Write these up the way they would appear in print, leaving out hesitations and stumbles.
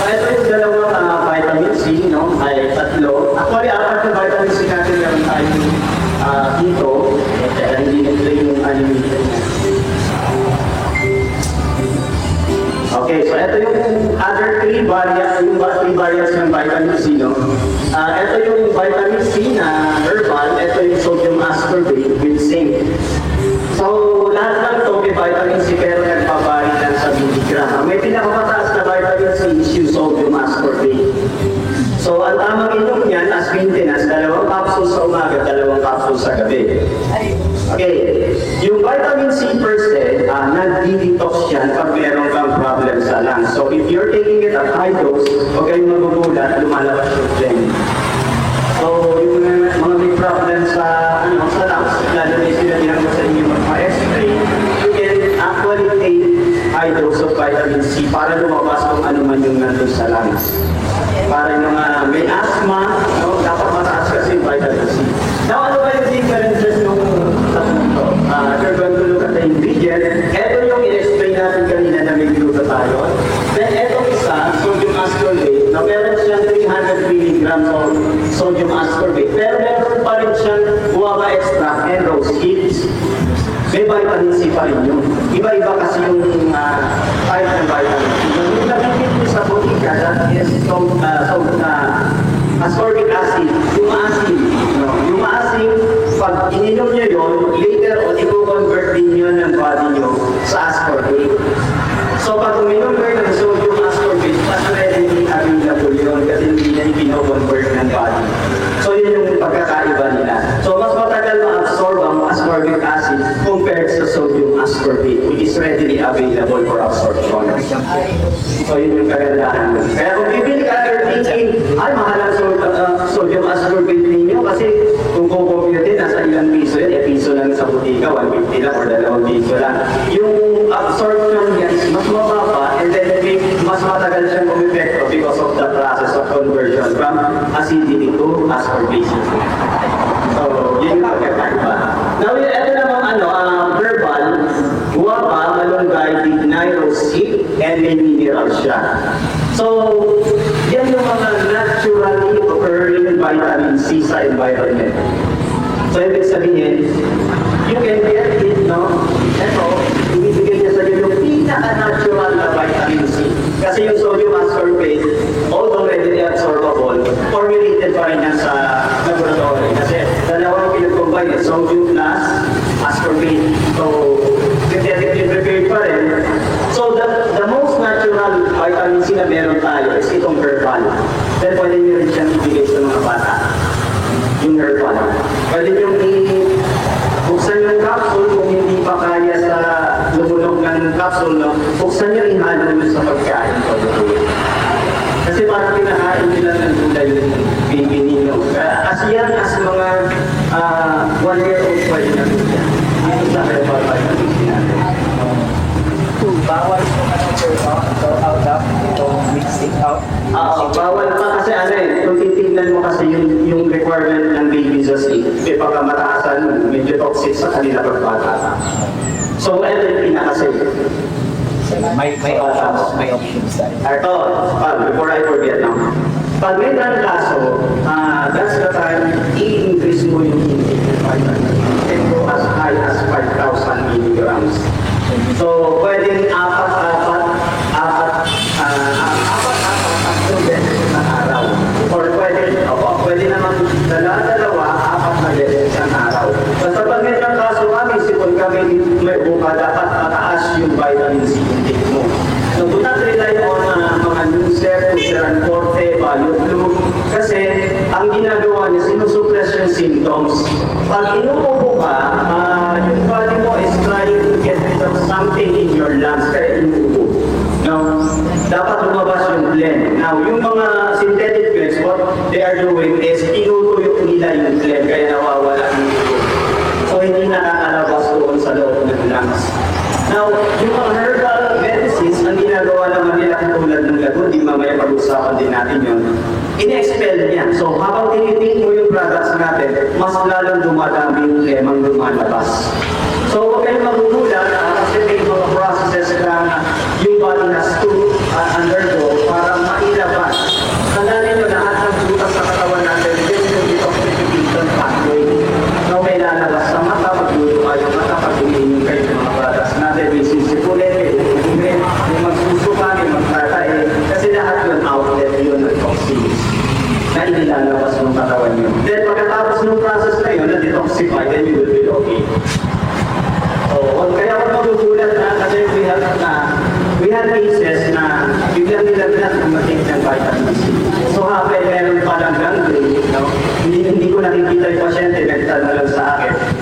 ito yung dalawang vitamin C, no? Ay tatlo. Actually, apat yung vitamin C natin meron tayo dito. Kaya hindi na-play yung animation niya. Okay, so ito yung other three variants ng vitamin C, no? Ito yung vitamin C na herbal, ito yung sodium ascorbate with zinc. So, lahat lang ito may vitamin C pero nagpabari lang sa miligram. May pinakamataas na vitamin C is yung sodium ascorbate. So, ang tamang inom niyan as maintenance, 2 capsules sa umaga, 2 capsules sa gabi. Okay, yung vitamin C per se, nag-detox yan pag meron kang problem sa lungs. So, if you're taking it at high dose, huwag kayong magugulat, lumalabas yung phlegm. So, yung mga may problem sa lungs, lalo na sila ginagawa sa inyo mag-x-ray, you can actually take high dose of vitamin C para lumabas kung ano man yung nandun sa lungs. Para yung may asthma, no, dapat mataas kasi yung vitamin C. Now, ano ba yung differences nung you're going to look at the ingredient? Ito yung in-explain natin kanina na may glutathione. Then, ito isa, sodium ascorbate, na meron siyang 300 mg of sodium ascorbate. Pero meron pa rin siyang guava extract and rose hips. May vitamin C pa rin yun. Iba-iba kasi yung type ng vitamin C. Yung nabibig mo sa botika, that is ascorbic acid. Yung maasim. No? Yung maasim, pag ininom nyo yun, later on, i-convert din yun ng body nyo sa ascorbate. So pag uminom kayo ng sodium ascorbate, mas readily available yun kasi hindi na i-convert ng body. So yun yung pagkakaiba nila. So mas matagal ma-absorb ang ascorbic acid compared sa sodium ascorbate, which is readily available for absorption. So yun yung kagandahan. Kaya kung bibili ka, you're thinking, ay mahal ang sodium ascorbate ninyo kasi kung kukumpute, nasa ilang piso yan, piso lang sa butika, 150 lang or 2 piso lang. Yung absorption niya is mas mababa and then mas matagal siyang umepekto because of the process of conversion from acidity to ascorbation. So, yun yung pagkakaiba. Now, ito naman herbal, guava, malunggay, dignay, rose hip, and may mineral siya. So, yan yung mga naturally occurring vitamin C sa environment. So, ibig sabihin, you can get it, no? Ito, ibibigay niya sa iyo yung pinaka-natural na vitamin C. Kasi yung sodium ascorbate, although readily absorbable, formulated pa rin yan sa laboratory. Kasi dalawang pinag-combine, sodium plus ascorbate. So, synthetically prepared pa rin. So, the most natural vitamin C na meron tayo is itong herbal. Then, pwede nyo rin siyang ibigay sa mga bata. Yung herbal. Pwede nyo buksan yung capsule kung hindi pa kaya sa lumulog ng capsule, no? Buksan nyo, ihalo nyo sa pagkain. Kasi parang pinahain nila ng gulay yung baby ninyo. As yan, as mga 1-year-old pwede na ito. Ito sa herbal vitamin C natin. Bawal so out of itong mixing out. Bawal pa kasi kung titignan mo kasi yung requirement ng baby sa sleep, may pagkamataasan, medyo toxic sa kanila pagbata. So, ito yung pinaka-safe. May options tayo. Ito, before I forget now. Pag may kaso, that's the time i-increase mo yung intake ng vitamin. It can go as high as 5,000 milligrams. So, pwedeng apat beses na araw. Or pwede naman dalawa, 4 na beses ang araw. Basta pag may kaso kami, sipon kami may buka, dapat mataas yung vitamin C intake mo. So, do not rely on mga Nucer, Nuceran Forte, Bioflu, kasi ang ginagawa niya, sinusuppress yung symptoms. Pag inuubo ka, yung body mo is trying to get rid of something in your lungs, kaya inuubo. Now, dapat lumabas yung phlegm. Now, yung mga synthetic phlegms, what they are doing is inutuyo nila yung phlegm, kaya nawawala yung ubo. So, hindi nakakalabas doon sa loob ng lungs. Now, yung mga herbal medicines, ang ginagawa naman nila tulad ng lagun, di mamaya pag-usapan din natin yun, in-expel niya. So, habang tinitin mo yung products natin, mas lalong dumadami yung lemang lumalabas. So, huwag kayong magugulat kasi may mga processes na yung body has to undergo para maila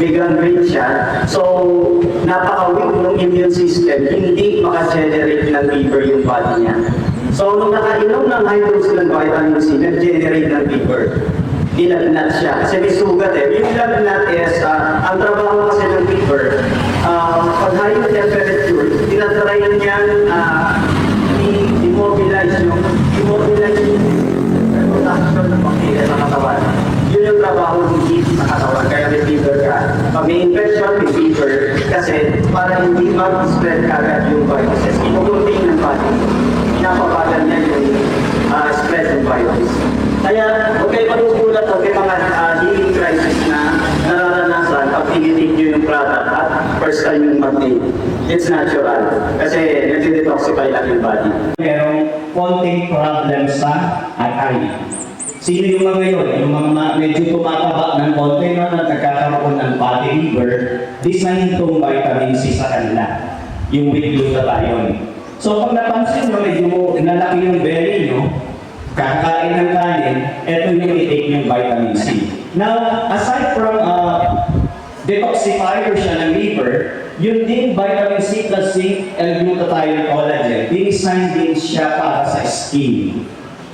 biglang green siya. So, napaka-weak ng immune system, hindi maka-generate ng fever yung body niya. So, nung nakainom ng high dose ng vitamin C, nag-generate ng fever. Nilagnat siya. Kasi may sugat eh. Yung nilagnat is, ang trabaho kasi ng fever, pag high temperature, tinatry niyan immobilize yung production ng bacteria sa katawan. Yun yung trabaho ng heat sa katawan. Kaya may fever ka. Pag may infection, may fever. Kasi para hindi mag-spread kagad yung viruses, inukunting ng body. Pinapabagal niya yung spread ng virus. Kaya huwag kayo magugulat o may mga healing crisis na nararanasan pag tinitig nyo yung product at first time yung mag-take. It's natural. Kasi nag-detoxify lang yung body. Merong konting problem sa atay. Sino yung mga yun? Yung mga medyo tumataba ng konti na nagkakaroon ng fatty liver, design itong vitamin C sa kanila. Yung with glutathione. So kung napansin nyo, medyo nalaki yung belly nyo, kakain ng kanin, eto yung i-take yung vitamin C. Now, aside from detoxifier siya ng liver, yun din vitamin C plus zinc, L-glutathione collagen, dinisign din siya para sa skin.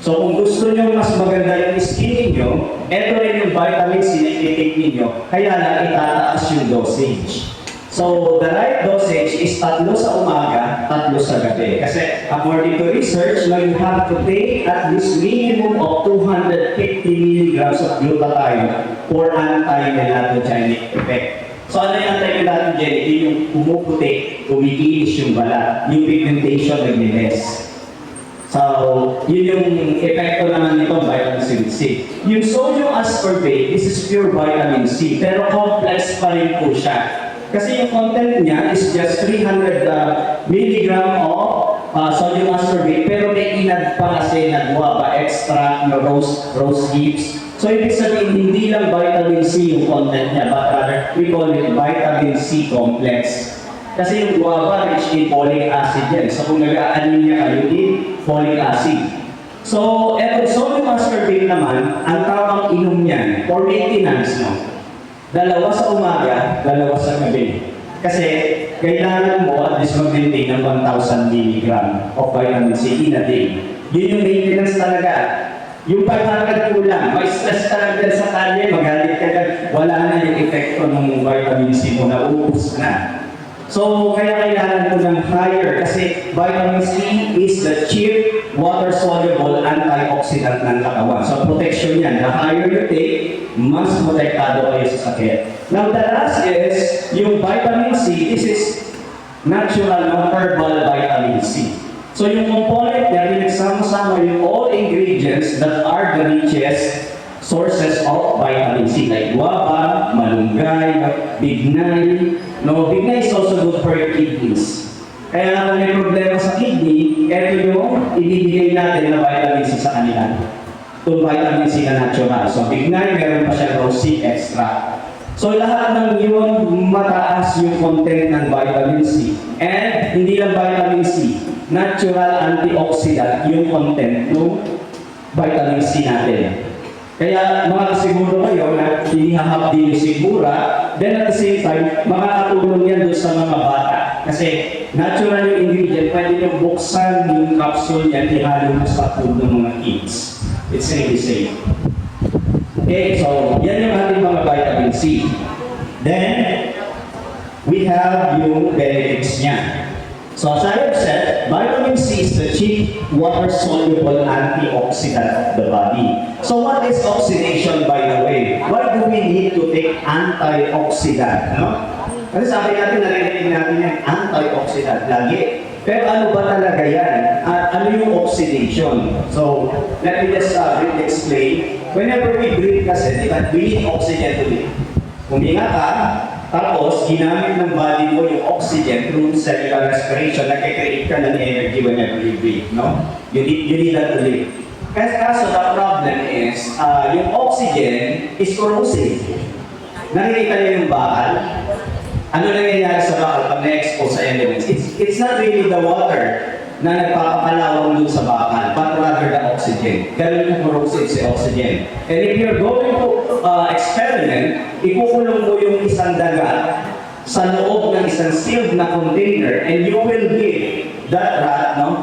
So kung gusto nyo mas maganda yung skin niyo, eto rin yung vitamin C na i-take ninyo, kaya lang itataas yung dosage. So, the right dosage is 3 sa umaga, 3 sa gabi. Kasi according to research, now you have to take at least minimum of 250 milligrams of glutathione for anti-melatogenic effect. So, ano yung anti-melatogenic? Yun yung pumuputi, kumikinis yung balat, yung pigmentation nag-less. So, yun yung epekto naman nitong vitamin C. Yung sodium ascorbate, this is pure vitamin C, pero complex pa rin po siya. Kasi yung content niya is just 300 milligram of sodium ascorbate, pero may inad pa kasi na guava, extract, rose hips. So, ibig sabihin, hindi lang vitamin C yung content niya, but rather, we call it vitamin C complex. Kasi yung guava, rich in folic acid yan. So, kung nag-a-anemia kayo din, folic acid. So, eto, sodium ascorbate naman, ang tamang inom niyan, for maintenance, no? 2 sa umaga, 2 sa gabi. Kasi kailangan mo at least mag-maintain ng 1,000 mg of vitamin C in a day. Yun yung maintenance talaga. Yung 500 kulang, may stress ka lang dyan sa kalye, magalit ka dyan, wala na yung epekto ng vitamin C mo, naubos na. So, kaya kailangan mo ng higher kasi vitamin C is the cheap, water-soluble antioxidant ng katawan. So, protection yan. The higher you take, mas protektado kayo sa sakit. Now, the last is yung vitamin C. This is natural na herbal vitamin C. So, yung component niya, pinagsama-sama yung all ingredients that are the richest sources of vitamin C, like guava, malunggay, bignay. No, bignay is also good for your kidneys. Kaya kung may problema sa kidney, ito yung ibibigay natin na vitamin C sa kanila. Itong vitamin C na natural. So, bignay, meron pa siya rosy extract. So, lahat ng yun, mataas yung content ng vitamin C. And, hindi lang vitamin C, natural antioxidant yung content ng vitamin C natin. Kaya mga kasiguro kayo na hinihahapdi yung sigura, then at the same time, makakatulong yan doon sa mga bata. Kasi natural yung ingredient, pwede nyo buksan yung capsule yan, ihalo mo sa food ng mga kids. It's really safe. Okay, so yan yung ating mga vitamin C. Then, we have yung benefits niya. So as I have said, vitamin C is the chief water-soluble antioxidant of the body. So what is oxidation, by the way? Why do we need to take antioxidant? No? Kasi sabi natin, narinig natin yung antioxidant lagi. Pero ano ba talaga yan? Ano yung oxidation? So, let me just briefly explain. Whenever we breathe kasi, we need oxygen to live. Huminga ka, tapos ginamit ng body mo yung oxygen through cellular respiration, nag-create ka ng energy whenever you breathe, no? You need that to live. Kaso the problem is, yung oxygen is corrosive. Nakikita niyo yung bakal? Ano nangyayari sa bakal pag na-expose sa elements? It's not really the water na nagpapakalawang dun sa bakal, but rather the oxygen. Ganun yung corrosive. acid si oxygen. And if you're going to experiment, ikukulong mo yung isang daga sa loob ng isang sealed na container and you will give that rat, no,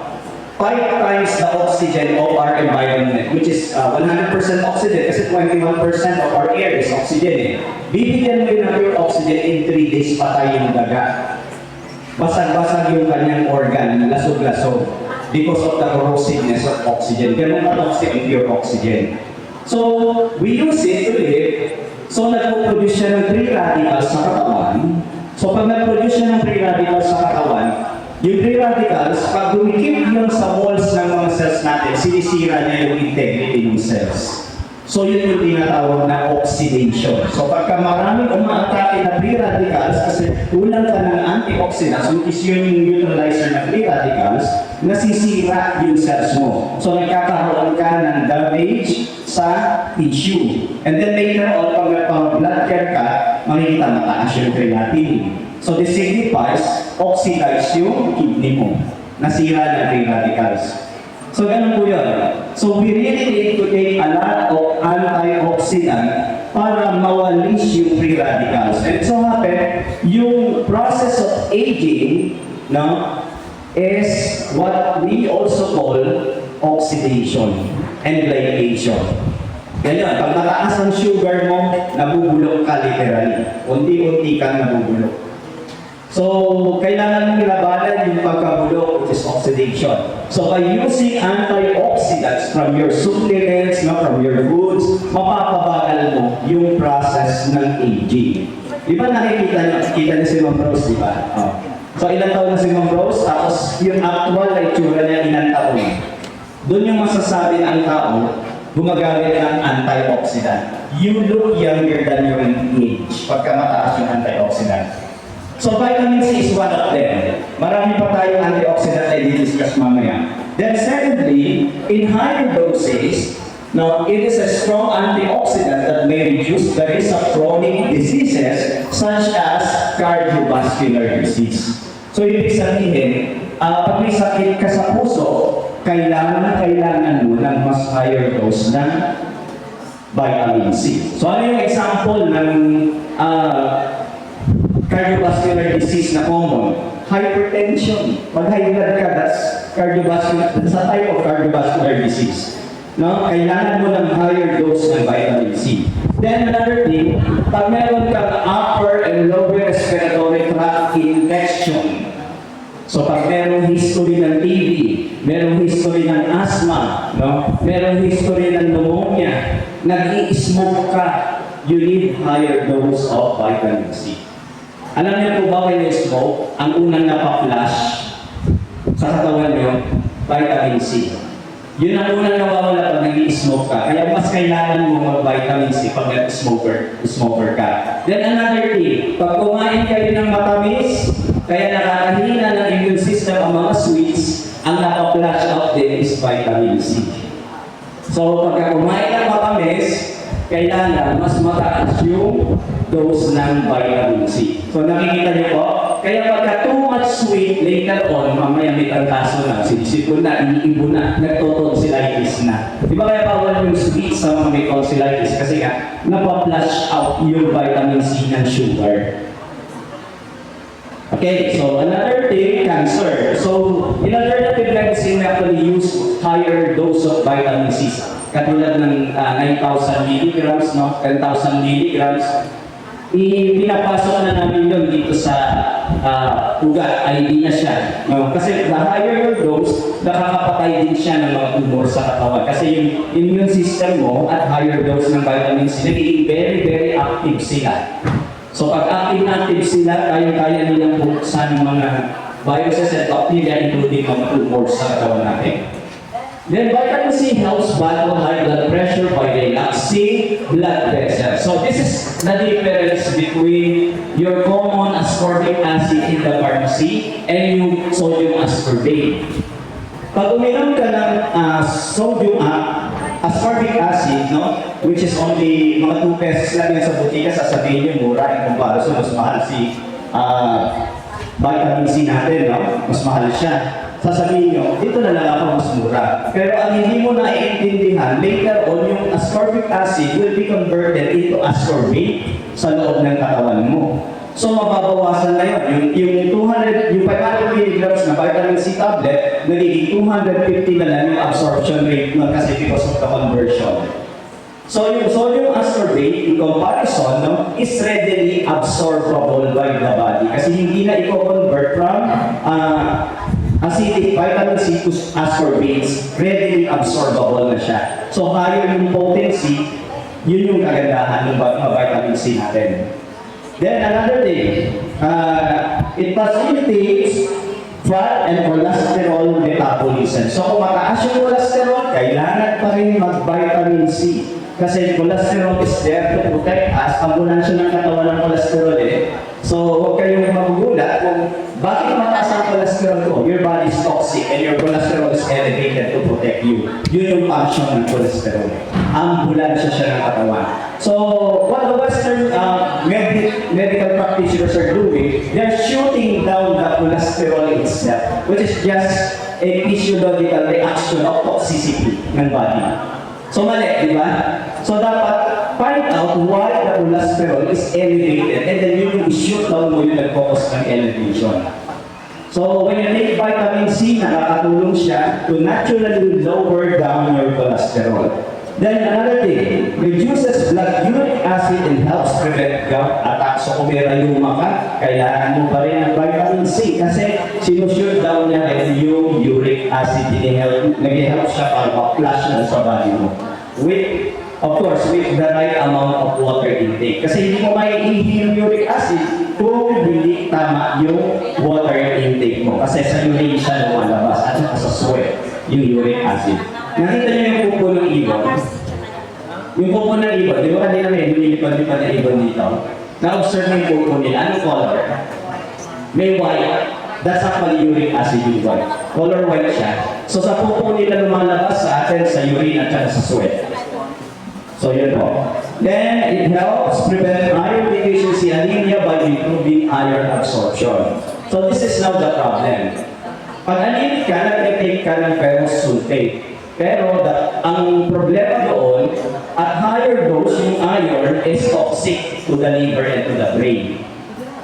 5 times the oxygen of our environment, which is 100% oxygen kasi 21% of our air is oxygen eh. Bibigyan mo yun ng pure oxygen in 3 days, patay yung daga. Basag-basag yung kanyang organ, lasog-lasog because of the corrosiveness of oxygen. Ganun ka-toxic ang pure oxygen. So, we use it to live. So, nagpo-produce siya ng free radicals sa katawan. So, pag nag-produce siya ng free radicals sa katawan, yung free radicals, pag dumikip yun sa walls ng mga cells natin, sinisira niya yung integrity ng cells. So, yun yung tinatawag na oxidation. So, pagka maraming umaatake na free radicals, kasi kulang ka ng antioxidants, which is yun yung neutralizer ng free radicals, nasisira yung cells mo. So, nagkakaroon ka ng damage sa tissue. And then later on, pag nagpa-blood care ka, makikita mataas yung creatinine. So, this signifies oxidize yung kidney mo. Nasira ng free radicals. So, ganun po yun. So, we really need to take a lot of antioxidant para mawalis yung free radicals. And so happen, yung process of aging, no, is what we also call oxidation and glycation. Ganyan, pag mataas ang sugar mo, nabubulok ka literally. Unti-unti kang nabubulok. So, kailangan mong labanan yung pagkabulok, which is oxidation. So, by using antioxidants from your supplements, no, from your foods, mapapabagal mo yung process ng aging. Di ba nakikita niyo si Ma'am Rose, di ba? Oh. So, ilang taon na si Ma'am Rose, tapos yung actual na itsura niya ilang taon. Doon yung masasabi na ang tao, gumagamit ng antioxidant. You look younger than your age pagka mataas yung antioxidant. So vitamin C is one of them. Marami pa tayong antioxidant na i-discuss mamaya. Then secondly, in higher doses, now it is a strong antioxidant that may reduce the risk of chronic diseases such as cardiovascular disease. So ibig sabihin, pag may sakit ka sa puso, kailangan mo ng mas higher dose ng vitamin C. So ano yung example ng cardiovascular disease na common? Hypertension. Pag high blood ka, that's cardiovascular, that's a type of cardiovascular disease. No? Kailangan mo ng higher dose ng vitamin C. Then another thing, pag meron kang upper and lower respiratory tract infection, so pag merong history ng TB, merong history ng asthma, no? Merong history ng pneumonia, nag-i-smoke ka, you need higher dose of vitamin C. Alam niyo po ba when you smoke, ang unang napaplush sa katawan niyo, vitamin C. Yun ang unang nawawala pag nag-i-smoke ka. Kaya mas kailangan mo mag-vitamin C pag nag-smoker ka. Then another thing, pag kumain ka rin ng matamis, kaya nakakahina ng immune system ang mga sweets, ang napaplush out din is vitamin C. So pagka kumain ng matamis, kailangan mas mataas yung dose ng vitamin C. So nakikita niyo po, kaya pagka too much sweet, later on, mamaya may tartaso na, sinisipon na, iniibo na, nagtotonsillitis na. Di ba kaya bawal yung sweet sa mga may tonsillitis? Kasi nga, napaplush out yung vitamin C ng sugar. Okay, so another thing, cancer. So, in alternative medicine, we actually use higher dose of vitamin C. Katulad ng 9,000 milligrams, no? 10,000 milligrams. Pinapasok na namin yun dito sa ugat, ID na siya. No? Kasi the higher your dose, nakakapatay din siya ng mga tumor sa katawan. Kasi yung immune system mo at higher dose ng vitamin C, nagiging very, very active sila. So pag active sila, kaya nilang buksan mga viruses at bacteria, including mga tumors sa katawan natin. Then vitamin C helps battle high blood pressure by relaxing blood vessels. So this is the difference between your common ascorbic acid in the pharmacy and yung sodium ascorbate. Pag uminom ka ng ascorbic acid, no, which is only mga 2 pesos lang yan sa butika, sasabihin niyo mura in comparison, mas mahal si vitamin C natin, no? Mas mahal siya. sasabihin nyo, dito na lang ako mas mura. Pero ang hindi mo naiintindihan, later on, yung ascorbic acid will be converted into ascorbate sa loob ng katawan mo. So mababawasan na yun. Yung 500 mg na vitamin C tablet, nagiging 250 na lang yung absorption rate nun kasi because of the conversion. So yung sodium ascorbate, in comparison, no, is readily absorbable by the body kasi hindi na i-convert from acidic vitamin C to ascorbates, readily absorbable na siya. So higher yung potency, yun yung kagandahan ng vitamin C natin. Then another thing, it facilitates fat and cholesterol metabolism. So kung mataas yung cholesterol, kailangan pa rin mag-vitamin C. Kasi cholesterol is there to protect us. Ambulansya ng katawan ng cholesterol eh. So huwag kayong magugulat kung bakit mataas ang cholesterol ko. Your body is toxic and your cholesterol is elevated to protect you. Yun yung function ng cholesterol. Ambulansya siya ng katawan. So what the Western medical practitioners are doing, they're shooting down the cholesterol itself, which is just a physiological reaction of toxicity ng body. So mali, di ba? So dapat find out why the cholesterol is elevated and then yung i-shoot down mo yung nag-focus ng elevation. So when you take vitamin C, nakakatulong siya to naturally lower down your cholesterol. Then another thing, reduces blood uric acid and helps prevent gout attack. So kung may rayuma ka, kailangan mo pa rin ng vitamin C kasi sinushoot down niya yung uric acid, nag-help siya para ma-flush na sa body mo. With, of course, with the right amount of water intake. Kasi hindi mo maiihi yung uric acid kung hindi tama yung water intake mo. Kasi sa urine siya lumalabas at saka sa sweat yung uric acid. Nakita niyo yung pupo ng ibon? Yung pupo ng ibon, di ba kanina may lumilipad-lipad na ibon dito? Na-observe mo yung pupo nila. Anong color? May white. That's actually uric acid yung white. Color white siya. So sa pupo nila lumalabas sa atin sa urine at saka sa sweat. So yun po. Then it helps prevent iron deficiency anemia by improving iron absorption. So this is now the problem. Pag anemic ka, nag-take ka ng ferrous sulfate. Pero ang problema doon, at higher dose yung iron is toxic to the liver and to the brain.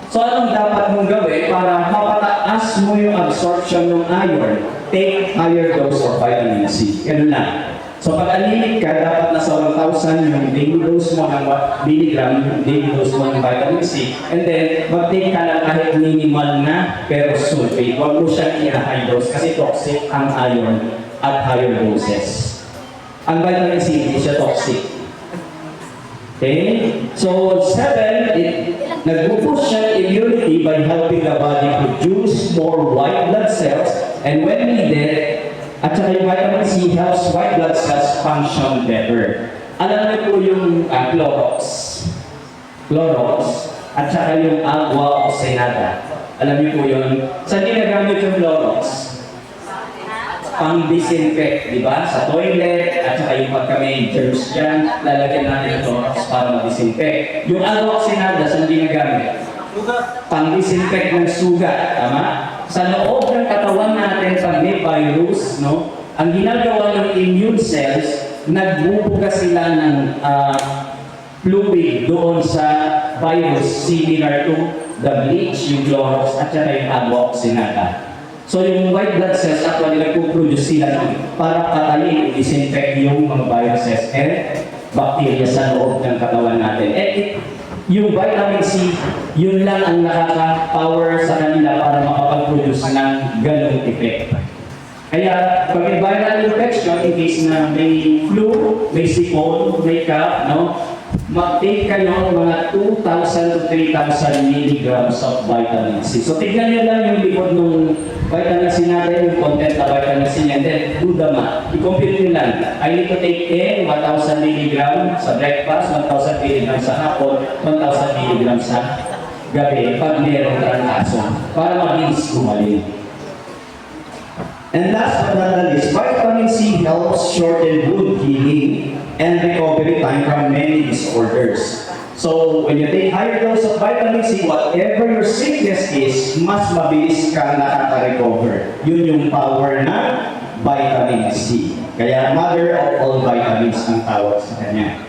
So anong dapat mong gawin para mapataas mo yung absorption ng iron? Take higher dose of vitamin C. Ganun lang. So pag anemic ka, dapat nasa 1,000 yung daily dose mo ng milligram, yung daily dose mo ng vitamin C. And then, mag-take ka ng kahit minimal na ferrous sulfate. Huwag mo siyang i-high dose kasi toxic ang iron at higher doses. Ang vitamin C, hindi siya toxic. Okay? So, 7, nag-boost siya immunity by helping the body produce more white blood cells, and when needed, at saka yung vitamin C helps white blood cells function better. Alam niyo po yung Clorox, at saka yung agua oxinada. Alam niyo po yun. Saan ginagamit yung Clorox? Pang-disinfect, di ba? Sa toilet, at saka yung pagka may germs dyan, lalagyan natin ng Clorox para ma-disinfect. Yung agua oxinada, saan ginagamit? Pang-disinfect ng sugat, tama? Sa loob ng katawan natin, pag may virus, no, ang ginagawa ng immune cells, nagbubuga sila ng fluid doon sa virus, similar to the bleach, yung Clorox, at saka yung agua oxinada. So yung white blood cells, actually nagpo-produce sila para patayin, disinfect yung mga viruses and bacteria sa loob ng katawan natin. Yung vitamin C, yun lang ang nakaka-power sa kanila para makapag-produce ng ganong effect. Kaya, pag may viral infection, in case na may flu, may sipon, may cough, no, mag-take kayo ng mga 2,000 to 3,000 milligrams of vitamin C. So, tignan nyo lang yung likod ng vitamin C natin, yung content na vitamin C niya, then do the math. I-compute nyo lang. I need to take 10, 1,000 milligrams sa breakfast, 1,000 milligrams sa hapon, 1,000 milligrams sa gabi, pag meron kang aso, para mabilis gumaling. And last but not the least, vitamin C helps shorten wound healing and recovery time from many disorders. So, when you take higher dose of vitamin C, whatever your sickness is, mas mabilis kang nakaka-recover. Yun yung power ng vitamin C. Kaya mother of all vitamins ang tawag sa kanya.